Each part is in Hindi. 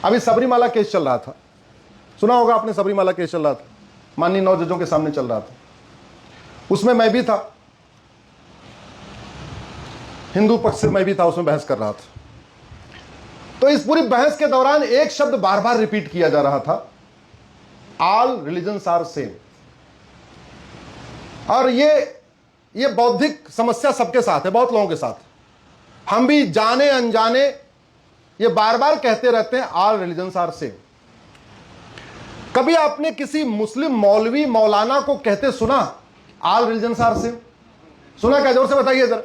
अभी सबरीमाला केस चल रहा था, सुना होगा आपने, सबरीमाला केस चल रहा था, माननीय 9 जजों के सामने चल रहा था। उसमें मैं भी था, हिंदू पक्ष से मैं भी था, उसमें बहस कर रहा था। तो इस पूरी बहस के दौरान एक शब्द बार बार रिपीट किया जा रहा था, ऑल रिलीजन्स आर सेम। और ये बौद्धिक समस्या सबके साथ है, बहुत लोगों के साथ। हम भी जाने अनजाने ये बार बार कहते रहते हैं, ऑल रिलीजन्स आर सेम। कभी आपने किसी मुस्लिम मौलवी मौलाना को कहते सुना ऑल रिलीजन्स आर सेम? सुना क्या? जोर से बताइए जरा।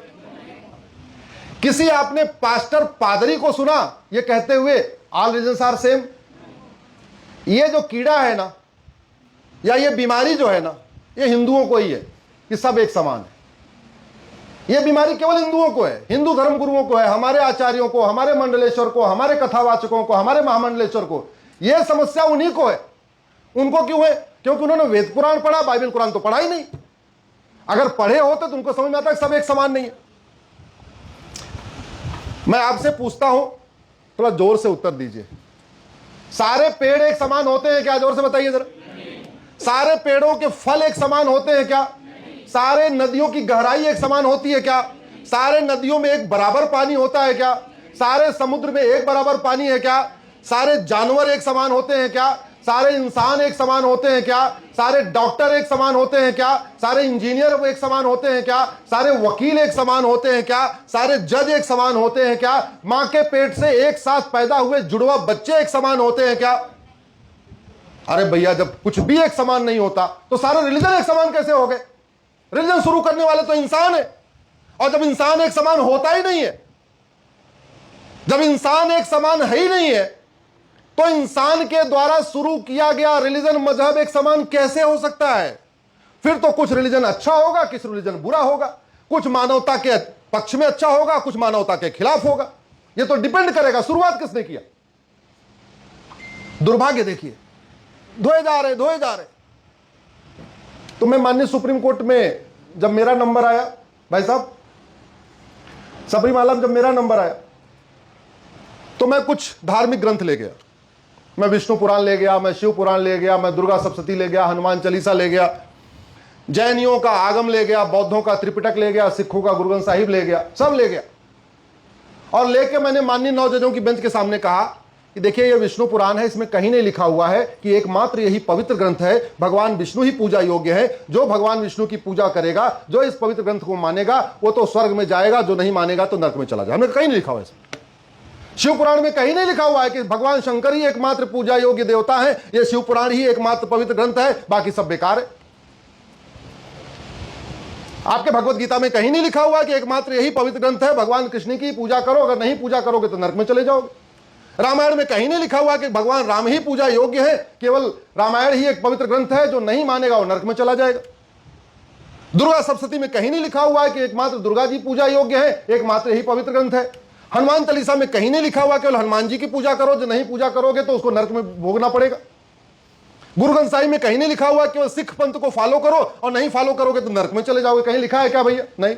किसी आपने पास्टर पादरी को सुना ये कहते हुए ऑल रिलीजन्स आर सेम? ये जो कीड़ा है ना, या ये बीमारी जो है ना, ये हिंदुओं को ही है कि सब एक समान है। ये बीमारी केवल हिंदुओं को है, हिंदू धर्म गुरुओं को है, हमारे आचार्यों को, हमारे मंडलेश्वर को, हमारे कथावाचकों को, हमारे महामंडलेश्वर को। यह समस्या उन्हीं को है। उनको क्यों है? क्योंकि उन्होंने वेद पुराण पढ़ा, बाइबल कुरान तो पढ़ा ही नहीं। अगर पढ़े होते तो उनको समझ में आता है सब एक समान नहीं है। मैं आपसे पूछता हूं, थोड़ा जोर से उत्तर दीजिए, सारे पेड़ एक समान होते हैं क्या? जोर से बताइए जरा। सारे पेड़ों के फल एक समान होते हैं क्या? सारे नदियों की गहराई एक समान होती है क्या? सारे नदियों में एक बराबर पानी होता है क्या? सारे समुद्र में एक बराबर पानी है क्या? सारे जानवर एक समान होते हैं क्या? सारे इंसान एक समान होते हैं क्या? सारे डॉक्टर एक समान होते हैं क्या? सारे इंजीनियर एक समान होते हैं क्या? सारे वकील एक समान होते हैं क्या? सारे जज एक समान होते हैं क्या? मां के पेट से एक साथ पैदा हुए जुड़वा बच्चे एक समान होते हैं क्या? अरे भैया, जब कुछ भी एक समान नहीं होता तो सारे रिलीजन एक समान कैसे हो गए? रिलीजन शुरू करने वाले तो इंसान है, और जब इंसान एक समान होता ही नहीं है, जब इंसान एक समान है ही नहीं है, तो इंसान के द्वारा शुरू किया गया रिलीजन मजहब एक समान कैसे हो सकता है? फिर तो कुछ रिलीजन अच्छा होगा, कुछ रिलीजन बुरा होगा, कुछ मानवता के पक्ष में अच्छा होगा, कुछ मानवता के खिलाफ होगा। यह तो डिपेंड करेगा शुरुआत किसने किया। दुर्भाग्य देखिए, धोए जा रहे। तो मैं माननीय सुप्रीम कोर्ट में जब मेरा नंबर आया, भाई साहब, सबरीमाला में जब मेरा नंबर आया तो मैं कुछ धार्मिक ग्रंथ ले गया। मैं विष्णु पुराण ले गया, मैं शिव पुराण ले गया, मैं दुर्गा सप्तशती ले गया, हनुमान चालीसा ले गया, जैनियों का आगम ले गया, बौद्धों का त्रिपिटक ले गया, सिखों का गुरु ग्रंथ साहिब ले गया, सब ले गया। और लेके मैंने माननीय 9 जजों की बेंच के सामने कहा कि देखिए, ये विष्णु पुराण है, इसमें कहीं नहीं लिखा हुआ है कि एकमात्र यही पवित्र ग्रंथ है, भगवान विष्णु ही पूजा योग्य है। जो भगवान विष्णु की पूजा करेगा, जो इस पवित्र ग्रंथ को मानेगा, वो तो स्वर्ग में जाएगा, जो नहीं मानेगा तो नरक में चला जाएगा। हमने कहीं नहीं लिखा हुआ है। शिव पुराण में कहीं नहीं लिखा हुआ है कि भगवान शंकर ही एकमात्र पूजा योग्य देवता है, ये शिव पुराण ही एकमात्र पवित्र ग्रंथ है, बाकी सब बेकार है। आपके भगवत गीता में कहीं नहीं लिखा हुआ है कि एकमात्र यही पवित्र ग्रंथ है, भगवान कृष्ण की पूजा करो, अगर नहीं पूजा करोगे तो नरक में चले जाओगे। रामायण में कहीं नहीं लिखा हुआ कि भगवान राम ही पूजा योग्य है, केवल रामायण ही एक पवित्र ग्रंथ है, जो नहीं मानेगा वो नरक में चला जाएगा। दुर्गा सप्तशती में कहीं नहीं लिखा हुआ है कि एकमात्र दुर्गा जी पूजा योग्य है, एकमात्र यही पवित्र ग्रंथ है। हनुमान चालीसा में कहीं नहीं लिखा हुआ केवल हनुमान जी की पूजा करो, जो नहीं पूजा करोगे तो उसको नरक में भोगना पड़ेगा। गुरु ग्रंथ साहिब में कहीं नहीं लिखा हुआ केवल सिख पंथ को फॉलो करो और नहीं फॉलो करोगे तो नरक में चले जाओगे। कहीं लिखा है क्या भैया? नहीं।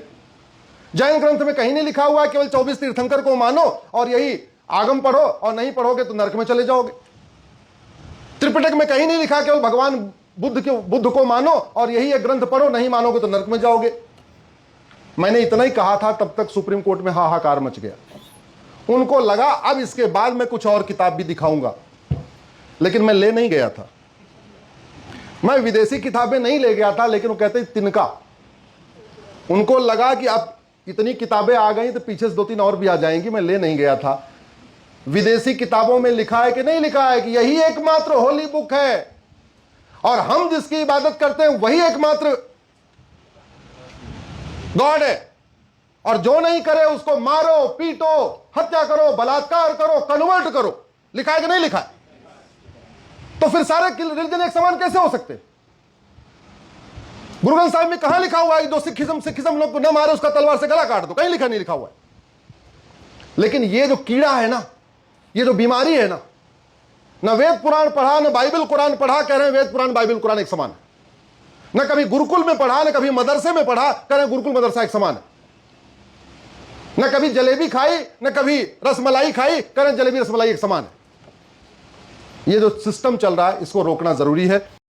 जैन ग्रंथ में कहीं नहीं लिखा हुआ केवल 24 तीर्थंकर को मानो और यही आगम पढ़ो और नहीं पढ़ोगे तो नरक में चले जाओगे। त्रिपिटक में कहीं नहीं लिखा केवल भगवान बुद्ध को मानो और यही एक ग्रंथ पढ़ो, नहीं मानोगे तो नरक में जाओगे। मैंने इतना ही कहा था, तब तक सुप्रीम कोर्ट में हाहाकार मच गया। उनको लगा अब इसके बाद मैं कुछ और किताब भी दिखाऊंगा, लेकिन मैं ले नहीं गया था। मैं विदेशी किताबें नहीं ले गया था, लेकिन वो कहते तिनका। उनको लगा कि अब इतनी किताबें आ गई तो पीछे से 2-3 और भी आ जाएंगी, मैं ले नहीं गया था। विदेशी किताबों में लिखा है कि नहीं लिखा है कि यही एकमात्र होली बुक है और हम जिसकी इबादत करते हैं वही एकमात्र गॉड है, और जो नहीं करे उसको मारो, पीटो, हत्या करो, बलात्कार करो, कन्वर्ट करो। लिखा है कि नहीं लिखा है? तो फिर सारे रिलीजन एक समान कैसे हो सकते? गुरु ग्रंथ साहिब में कहां लिखा हुआ है जो सिखिज्म लोग को न मारे उसका तलवार से गला काट दो? कहीं लिखा नहीं लिखा हुआ है। लेकिन ये जो कीड़ा है ना, ये जो बीमारी है ना, न वेद पुराण पढ़ा न बाइबल कुरान पढ़ा, कह रहे हैं वेद पुराण बाइबल कुरान एक समान है। न कभी गुरुकुल में पढ़ा न कभी मदरसे में पढ़ा, कह रहे हैं गुरुकुल मदरसा एक समान है। न कभी जलेबी खाई न कभी रसमलाई खाई, कह रहे हैं जलेबी रसमलाई एक समान है। ये जो सिस्टम चल रहा है इसको रोकना जरूरी है।